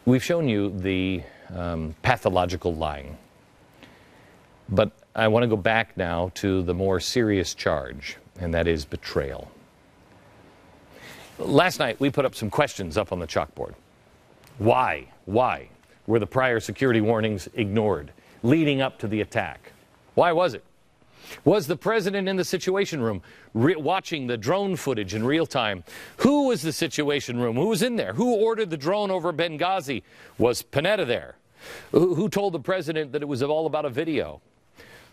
We've shown you the pathological lying, but I want to go back now to the more serious charge, and that is betrayal. Last night, we put up some questions up on the chalkboard. Why were the prior security warnings ignored leading up to the attack? Why was it? Was the president in the Situation Room watching the drone footage in real time? Who was the Situation Room? Who was in there? Who ordered the drone over Benghazi? Was Panetta there? Who told the president that it was all about a video?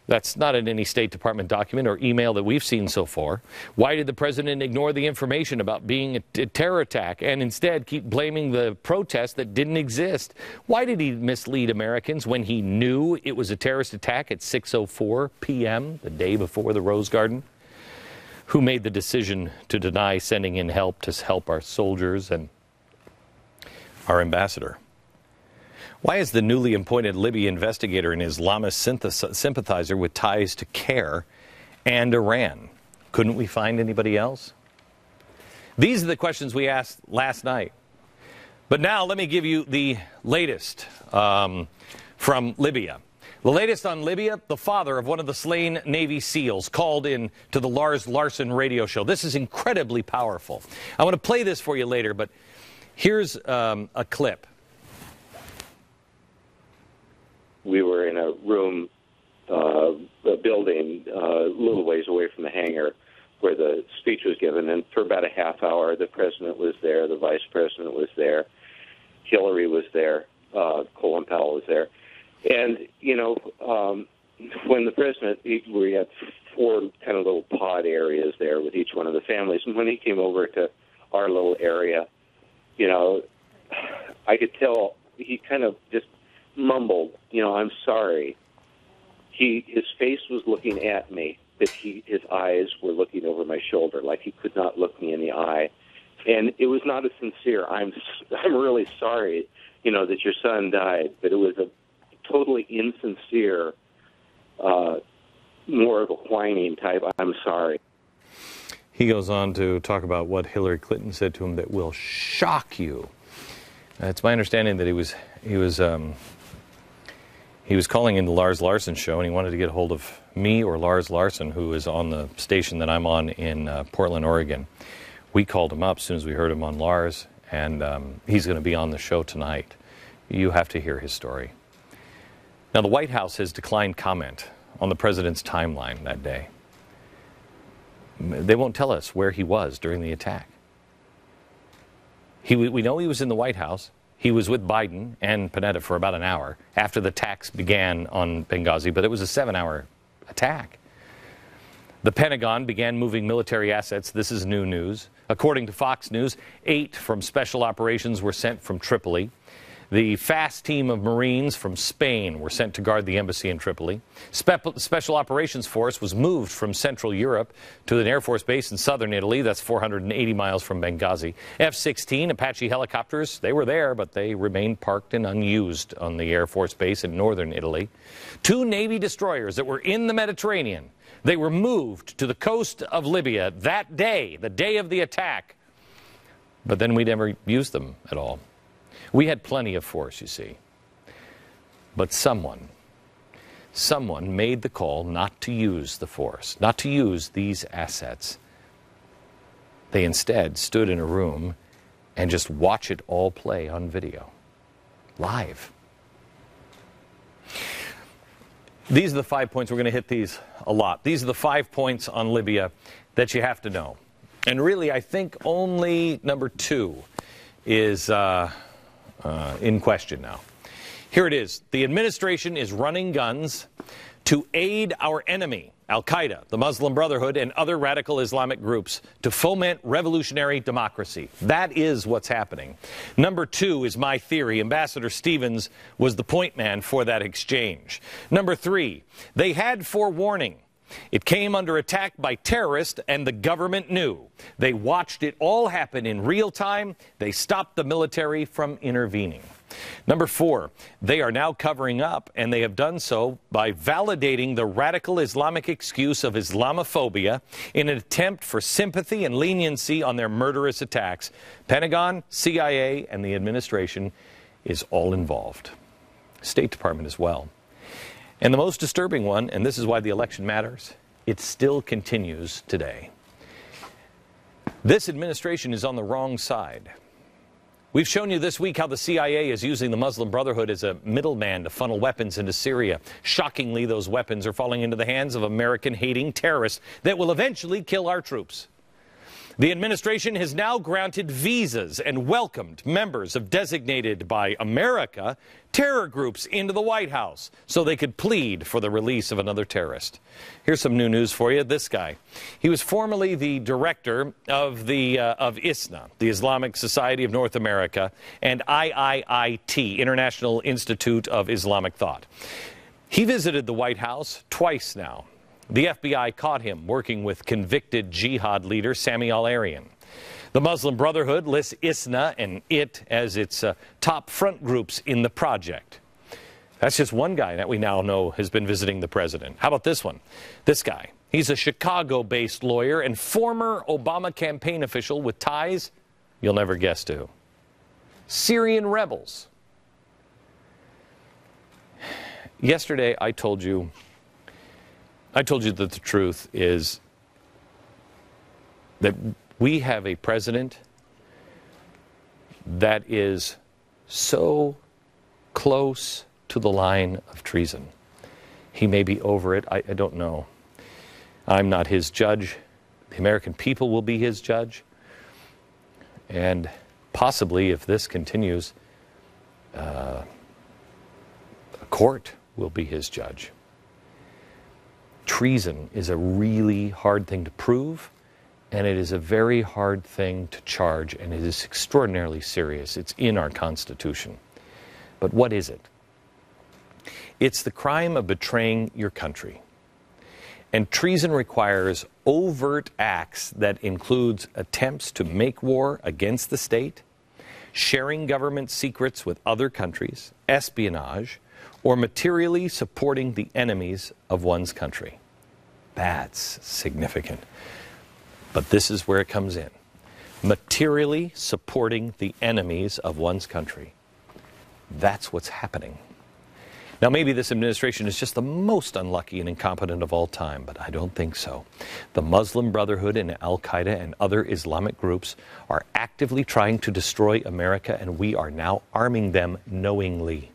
That's not in any State Department document or email that we've seen so far. Why did the president ignore the information about being a terror attack and instead keep blaming the protest that didn't exist? Why did he mislead Americans when he knew it was a terrorist attack at 6:04 p.m., the day before the Rose Garden? Who made the decision to deny sending in help to help our soldiers and our ambassador? Why is the newly appointed Libya investigator an Islamist sympathizer with ties to CARE and Iran? Couldn't we find anybody else? These are the questions we asked last night. But now let me give you the latest from Libya. The latest on Libya, the father of one of the slain Navy SEALs called in to the Lars Larson radio show. This is incredibly powerful. I want to play this for you later, but here's a clip. We were in a room, a building, a little ways away from the hangar where the speech was given. And for about a half hour, the president was there, the vice president was there, Hillary was there, Colin Powell was there. And, you know, when the president, we had 4 kind of little pod areas there with each one of the families. And when he came over to our little area, you know, I could tell he kind of just mumbled, you know, I'm sorry. His face was looking at me, but his eyes were looking over my shoulder, like he could not look me in the eye. And it was not a sincere, I'm really sorry, you know, that your son died, but it was a totally insincere, more of a whining type, I'm sorry. He goes on to talk about what Hillary Clinton said to him that will shock you. It's my understanding that he was calling in the Lars Larson show, and he wanted to get a hold of me or Lars Larson, who is on the station that I'm on in Portland, Oregon. We called him up as soon as we heard him on Lars, and he's going to be on the show tonight. You have to hear his story. Now, the White House has declined comment on the president's timeline that day. They won't tell us where he was during the attack. We know he was in the White House. He was with Biden and Panetta for about an hour after the attacks began on Benghazi, but it was a 7-hour attack. The Pentagon began moving military assets. This is new news. According to Fox News, 8 from Special Operations were sent from Tripoli. The fast team of Marines from Spain were sent to guard the embassy in Tripoli. Special Operations Force was moved from Central Europe to an Air Force base in southern Italy. That's 480 miles from Benghazi. F-16 Apache helicopters, they were there, but they remained parked and unused on the Air Force base in northern Italy. 2 Navy destroyers that were in the Mediterranean, they were moved to the coast of Libya that day, the day of the attack. But then we never used them at all. We had plenty of force, you see. But someone made the call not to use the force, not to use these assets. They instead stood in a room and just watch it all play on video, live. These are the 5 points. We're going to hit these a lot. These are the 5 points on Libya that you have to know. And really, I think only number 2 is in question now. Here it is. The administration is running guns to aid our enemy, Al-Qaeda, the Muslim Brotherhood, and other radical Islamic groups to foment revolutionary democracy. That is what's happening. Number 2 is my theory. Ambassador Stevens was the point man for that exchange. Number 3, they had forewarning. It came under attack by terrorists, and the government knew. They watched it all happen in real time. They stopped the military from intervening. Number 4, they are now covering up, and they have done so by validating the radical Islamic excuse of Islamophobia in an attempt for sympathy and leniency on their murderous attacks. Pentagon, CIA, and the administration is all involved. State Department as well. And the most disturbing one, and this is why the election matters, it still continues today. This administration is on the wrong side. We've shown you this week how the CIA is using the Muslim Brotherhood as a middleman to funnel weapons into Syria. Shockingly, those weapons are falling into the hands of American-hating terrorists that will eventually kill our troops. The administration has now granted visas and welcomed members of designated by America terror groups into the White House so they could plead for the release of another terrorist. Here's some new news for you. This guy, he was formerly the director of ISNA, the Islamic Society of North America, and IIIT, International Institute of Islamic Thought. He visited the White House twice now. The FBI caught him working with convicted jihad leader Sami al-Arian. The Muslim Brotherhood lists ISNA and IT as its top front groups in the project. That's just one guy that we now know has been visiting the president. How about this one? This guy. He's a Chicago-based lawyer and former Obama campaign official with ties, you'll never guess to who. Syrian rebels. Yesterday I told you that the truth is that we have a president that is so close to the line of treason. He may be over it. I don't know. I'm not his judge. The American people will be his judge. And possibly, if this continues, a court will be his judge. Treason is a really hard thing to prove, and it is a very hard thing to charge, and it is extraordinarily serious. It's in our Constitution. But what is it? It's the crime of betraying your country. And treason requires overt acts that includes attempts to make war against the state, sharing government secrets with other countries, espionage, or materially supporting the enemies of one's country. That's significant. But this is where it comes in. Materially supporting the enemies of one's country. That's what's happening. Now, maybe this administration is just the most unlucky and incompetent of all time, but I don't think so. The Muslim Brotherhood and Al-Qaeda and other Islamic groups are actively trying to destroy America, and we are now arming them knowingly.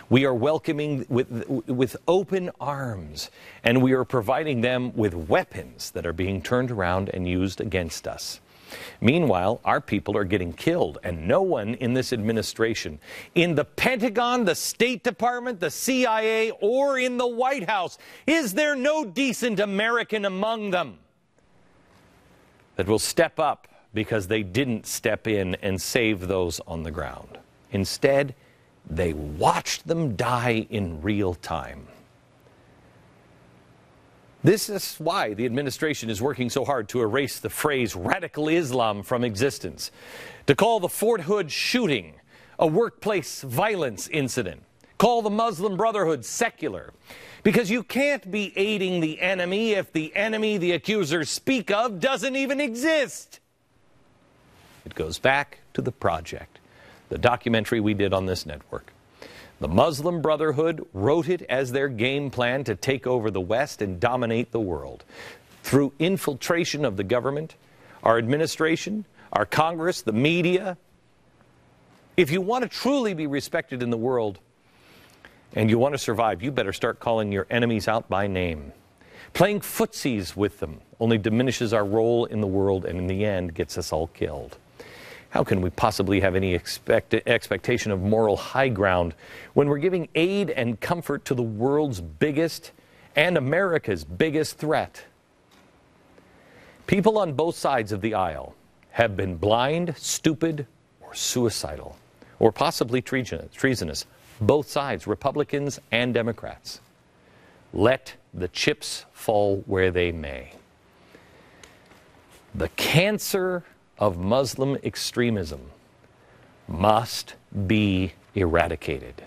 We are welcoming with open arms, and we are providing them with weapons that are being turned around and used against us. Meanwhile, our people are getting killed, and no one in this administration, in the Pentagon, the State Department, the CIA, or in the White House, is there no decent American among them that will step up because they didn't step in and save those on the ground. Instead, they watched them die in real time. This is why the administration is working so hard to erase the phrase radical Islam from existence, to call the Fort Hood shooting a workplace violence incident, call the Muslim Brotherhood secular, because you can't be aiding the enemy if the enemy the accusers speak of doesn't even exist. It goes back to the project, the documentary we did on this network. The Muslim Brotherhood wrote it as their game plan to take over the West and dominate the world. Through infiltration of the government, our administration, our Congress, the media. If you want to truly be respected in the world and you want to survive, you better start calling your enemies out by name. Playing footsies with them only diminishes our role in the world and in the end gets us all killed. How can we possibly have any expectation of moral high ground when we're giving aid and comfort to the world's biggest and America's biggest threat? People on both sides of the aisle have been blind, stupid, or suicidal, or possibly treasonous. Both sides, Republicans and Democrats. Let the chips fall where they may. The cancer of Muslim extremism must be eradicated.